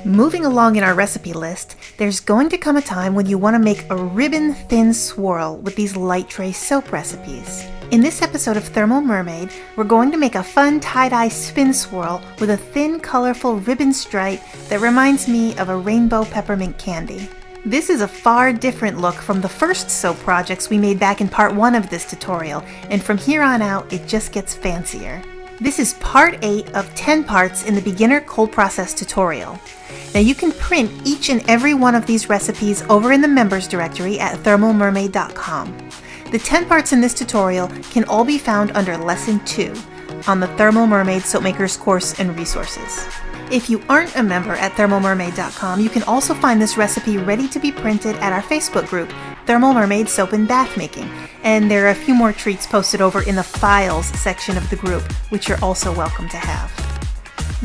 Moving along in our recipe list, there's going to come a time when you want to make a ribbon-thin swirl with these light tray soap recipes. In this episode of Thermal Mermaid, we're going to make a fun tie-dye spin swirl with a thin, colorful ribbon stripe that reminds me of a rainbow peppermint candy. This is a far different look from the first soap projects we made back in part 1 of this tutorial, and from here on out, it just gets fancier. This is part 8 of 10 parts in the beginner cold process tutorial. Now you can print each and every one of these recipes over in the members directory at thermalmermaid.com. The 10 parts in this tutorial can all be found under Lesson 2 on the Thermal Mermaid Soapmakers course and resources. If you aren't a member at thermalmermaid.com, you can also find this recipe ready to be printed at our Facebook group, Thermal Mermaid Soap and Bath Making, and there are a few more treats posted over in the Files section of the group, which you're also welcome to have.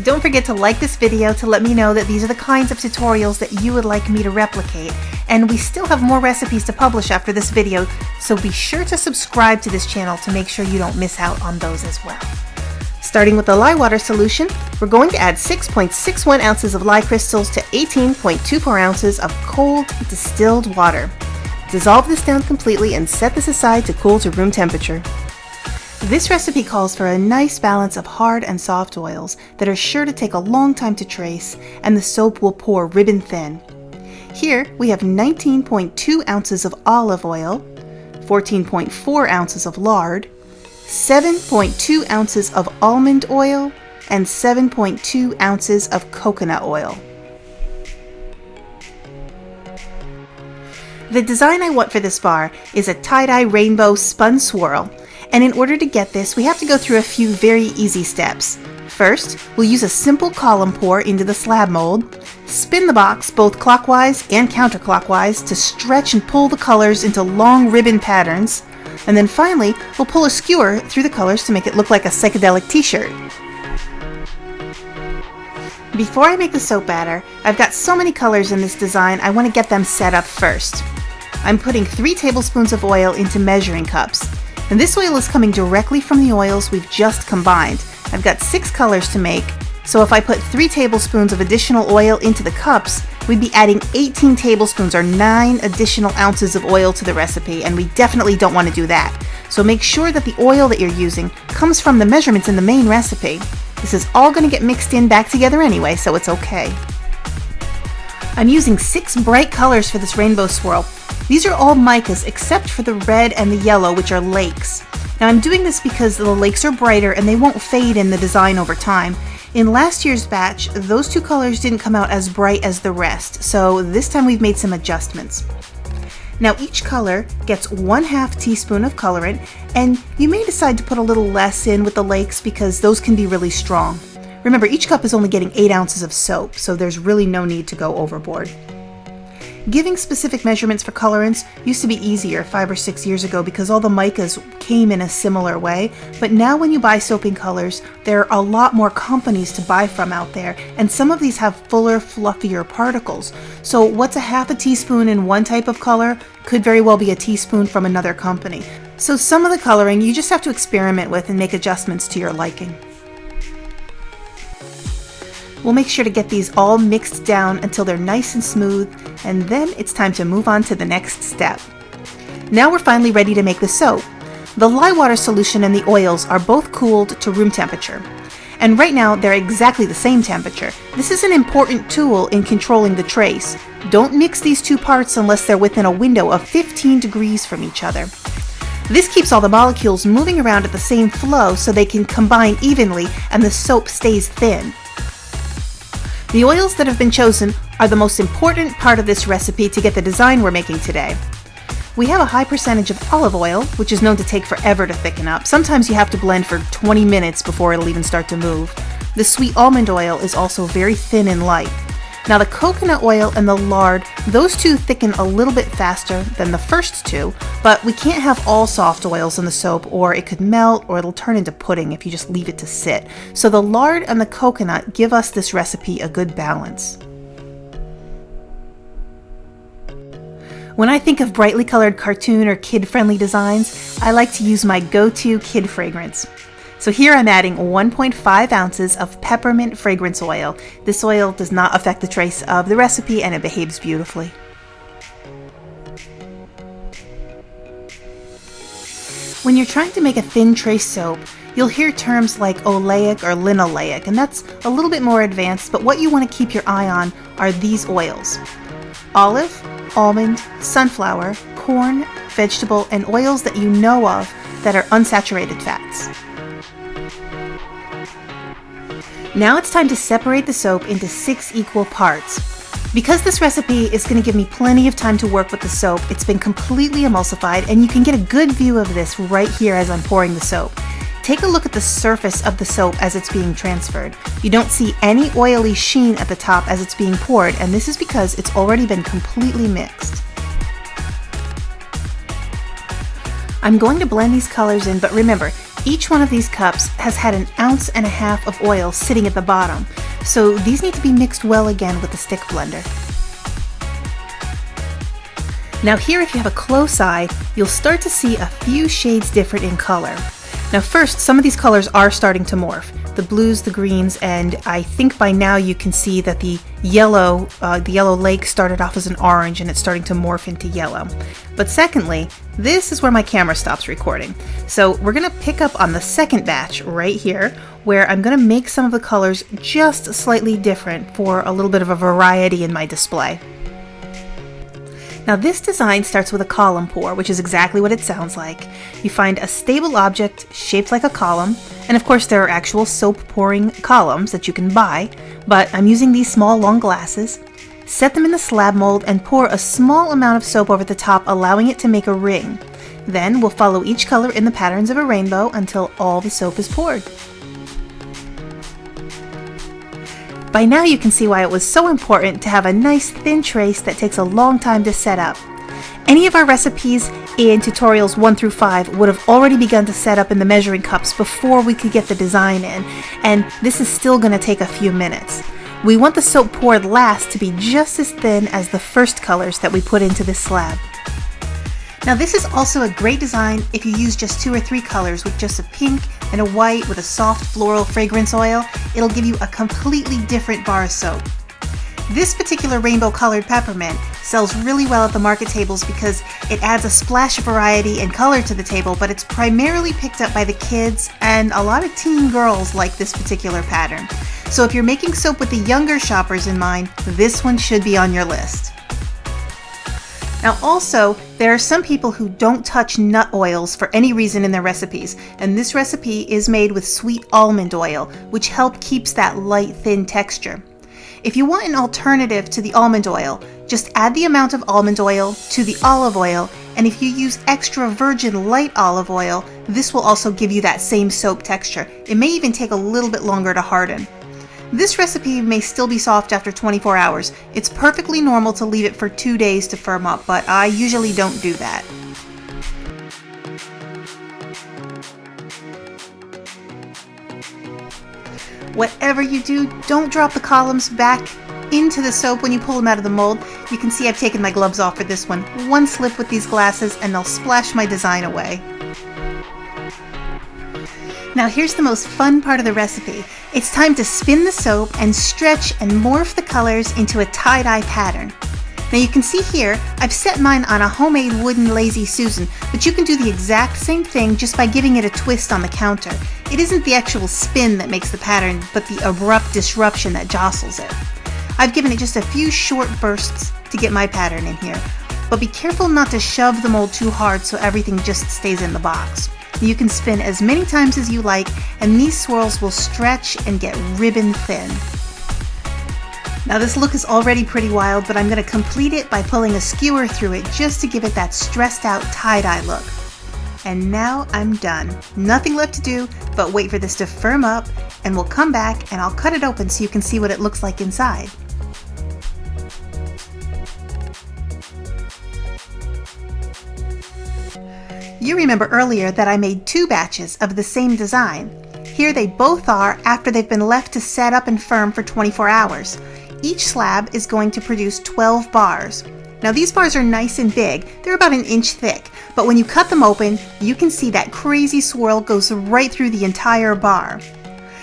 Don't forget to like this video to let me know that these are the kinds of tutorials that you would like me to replicate, and we still have more recipes to publish after this video, so be sure to subscribe to this channel to make sure you don't miss out on those as well. Starting with the lye water solution, we're going to add 6.61 ounces of lye crystals to 18.24 ounces of cold distilled water. Dissolve this down completely and set this aside to cool to room temperature. This recipe calls for a nice balance of hard and soft oils that are sure to take a long time to trace, and the soap will pour ribbon thin. Here we have 19.2 ounces of olive oil, 14.4 ounces of lard, 7.2 ounces of almond oil, and 7.2 ounces of coconut oil. The design I want for this bar is a tie-dye rainbow spun swirl, and in order to get this, we have to go through a few very easy steps. First, we'll use a simple column pour into the slab mold, spin the box both clockwise and counterclockwise to stretch and pull the colors into long ribbon patterns, and then finally, we'll pull a skewer through the colors to make it look like a psychedelic t-shirt. Before I make the soap batter, I've got so many colors in this design, I want to get them set up first. I'm putting 3 tablespoons of oil into measuring cups, and this oil is coming directly from the oils we've just combined. I've got 6 colors to make, so if I put 3 tablespoons of additional oil into the cups, we'd be adding 18 tablespoons or 9 additional ounces of oil to the recipe, and we definitely don't want to do that. So make sure that the oil that you're using comes from the measurements in the main recipe. This is all going to get mixed in back together anyway, so it's okay. I'm using 6 bright colors for this rainbow swirl. These are all micas except for the red and the yellow, which are lakes. Now I'm doing this because the lakes are brighter and they won't fade in the design over time. In last year's batch, those 2 colors didn't come out as bright as the rest, so this time we've made some adjustments. Now each color gets 1/2 teaspoon of colorant, and you may decide to put a little less in with the lakes because those can be really strong. Remember, each cup is only getting 8 ounces of soap, so there's really no need to go overboard. Giving specific measurements for colorants used to be easier 5 or 6 years ago because all the micas came in a similar way, but now when you buy soaping colors, there are a lot more companies to buy from out there, and some of these have fuller, fluffier particles. So what's a 1/2 teaspoon in one type of color could very well be a teaspoon from another company. So some of the coloring you just have to experiment with and make adjustments to your liking. We'll make sure to get these all mixed down until they're nice and smooth, and then it's time to move on to the next step. Now we're finally ready to make the soap. The lye water solution and the oils are both cooled to room temperature, and right now they're exactly the same temperature. This is an important tool in controlling the trace. Don't mix these 2 parts unless they're within a window of 15 degrees from each other. This keeps all the molecules moving around at the same flow so they can combine evenly and the soap stays thin. The oils that have been chosen are the most important part of this recipe to get the design we're making today. We have a high percentage of olive oil, which is known to take forever to thicken up. Sometimes you have to blend for 20 minutes before it'll even start to move. The sweet almond oil is also very thin and light. Now the coconut oil and the lard, those 2 thicken a little bit faster than the first 2, but we can't have all soft oils in the soap or it could melt or it'll turn into pudding if you just leave it to sit. So the lard and the coconut give us this recipe a good balance. When I think of brightly colored cartoon or kid-friendly designs, I like to use my go-to kid fragrance. So here I'm adding 1.5 ounces of peppermint fragrance oil. This oil does not affect the trace of the recipe and it behaves beautifully. When you're trying to make a thin trace soap, you'll hear terms like oleic or linoleic, and that's a little bit more advanced, but what you want to keep your eye on are these oils: olive, almond, sunflower, corn, vegetable, and oils that you know of that are unsaturated fats. Now it's time to separate the soap into 6 equal parts. Because this recipe is going to give me plenty of time to work with the soap, it's been completely emulsified, and you can get a good view of this right here as I'm pouring the soap. Take a look at the surface of the soap as it's being transferred. You don't see any oily sheen at the top as it's being poured, and this is because it's already been completely mixed. I'm going to blend these colors in, but remember, each one of these cups has had 1.5 ounces of oil sitting at the bottom, so these need to be mixed well again with the stick blender. Now here, if you have a close eye, you'll start to see a few shades different in color. Now first, some of these colors are starting to morph. The blues, the greens, and I think by now you can see that the yellow lake started off as an orange and it's starting to morph into yellow. But secondly, this is where my camera stops recording. So we're gonna pick up on the second batch right here, where I'm gonna make some of the colors just slightly different for a little bit of a variety in my display. Now this design starts with a column pour, which is exactly what it sounds like. You find a stable object shaped like a column, and of course there are actual soap pouring columns that you can buy, but I'm using these small long glasses. Set them in the slab mold and pour a small amount of soap over the top, allowing it to make a ring. Then we'll follow each color in the patterns of a rainbow until all the soap is poured. By now you can see why it was so important to have a nice thin trace that takes a long time to set up. Any of our recipes in tutorials 1 through 5 would have already begun to set up in the measuring cups before we could get the design in, and this is still going to take a few minutes. We want the soap poured last to be just as thin as the first colors that we put into this slab. Now this is also a great design if you use just 2 or 3 colors with just a pink and a white with a soft floral fragrance oil. It'll give you a completely different bar of soap. This particular rainbow colored peppermint sells really well at the market tables because it adds a splash of variety and color to the table, but it's primarily picked up by the kids, and a lot of teen girls like this particular pattern. So if you're making soap with the younger shoppers in mind, this one should be on your list. Now also, there are some people who don't touch nut oils for any reason in their recipes, and this recipe is made with sweet almond oil, which keeps that light, thin texture. If you want an alternative to the almond oil, just add the amount of almond oil to the olive oil, and if you use extra virgin light olive oil, this will also give you that same soap texture. It may even take a little bit longer to harden. This recipe may still be soft after 24 hours. It's perfectly normal to leave it for 2 days to firm up, but I usually don't do that. Whatever you do, don't drop the columns back into the soap when you pull them out of the mold. You can see I've taken my gloves off for this one. One slip with these glasses and they'll splash my design away. Now here's the most fun part of the recipe. It's time to spin the soap and stretch and morph the colors into a tie-dye pattern. Now you can see here, I've set mine on a homemade wooden Lazy Susan, but you can do the exact same thing just by giving it a twist on the counter. It isn't the actual spin that makes the pattern, but the abrupt disruption that jostles it. I've given it just a few short bursts to get my pattern in here, but be careful not to shove the mold too hard so everything just stays in the box. You can spin as many times as you like, and these swirls will stretch and get ribbon thin. Now this look is already pretty wild, but I'm going to complete it by pulling a skewer through it just to give it that stressed out tie-dye look. And now I'm done. Nothing left to do but wait for this to firm up, and we'll come back and I'll cut it open so you can see what it looks like inside. You remember earlier that I made 2 batches of the same design. Here they both are after they've been left to set up and firm for 24 hours. Each slab is going to produce 12 bars. Now these bars are nice and big, they're about an inch thick, but when you cut them open, you can see that crazy swirl goes right through the entire bar.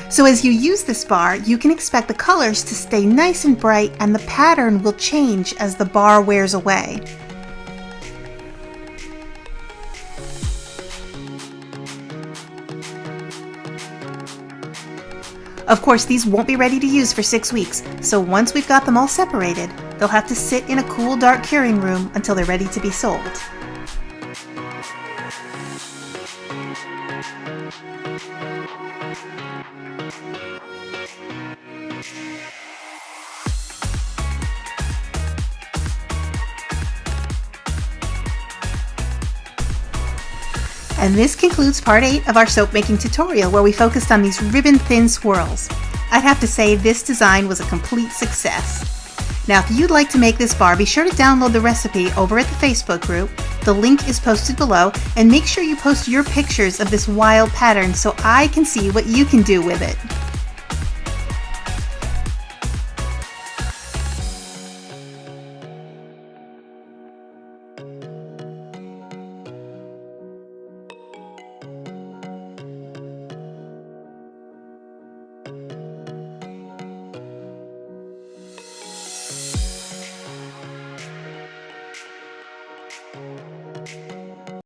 So as you use this bar, you can expect the colors to stay nice and bright and the pattern will change as the bar wears away. Of course, these won't be ready to use for 6 weeks, so once we've got them all separated, they'll have to sit in a cool, dark curing room until they're ready to be sold. And this concludes part 8 of our soap making tutorial where we focused on these ribbon thin swirls. I'd have to say this design was a complete success. Now if you'd like to make this bar, be sure to download the recipe over at the Facebook group. The link is posted below, and make sure you post your pictures of this wild pattern so I can see what you can do with it.